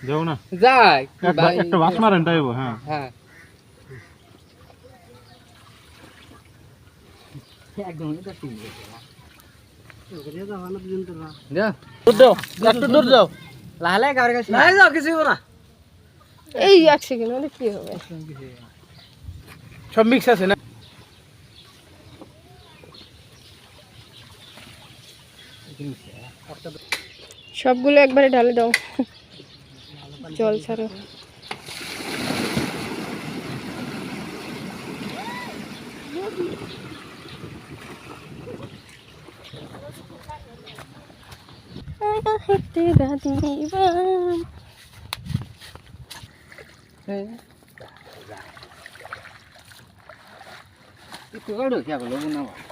যাও না যাই একটা বাস মারেন তাইব হ্যাঁ হ্যাঁ একদম এটা ঠিক আছে একটু দূর যাও লালে গাড়ি কাছে লালে যাও কিছু না এই এক সেকেন্ড মানে কি হবে সব মিক্স আছে না সবগুলো একবারে ঢালে দাও জল ছাড়ো itu kalau dia belum nama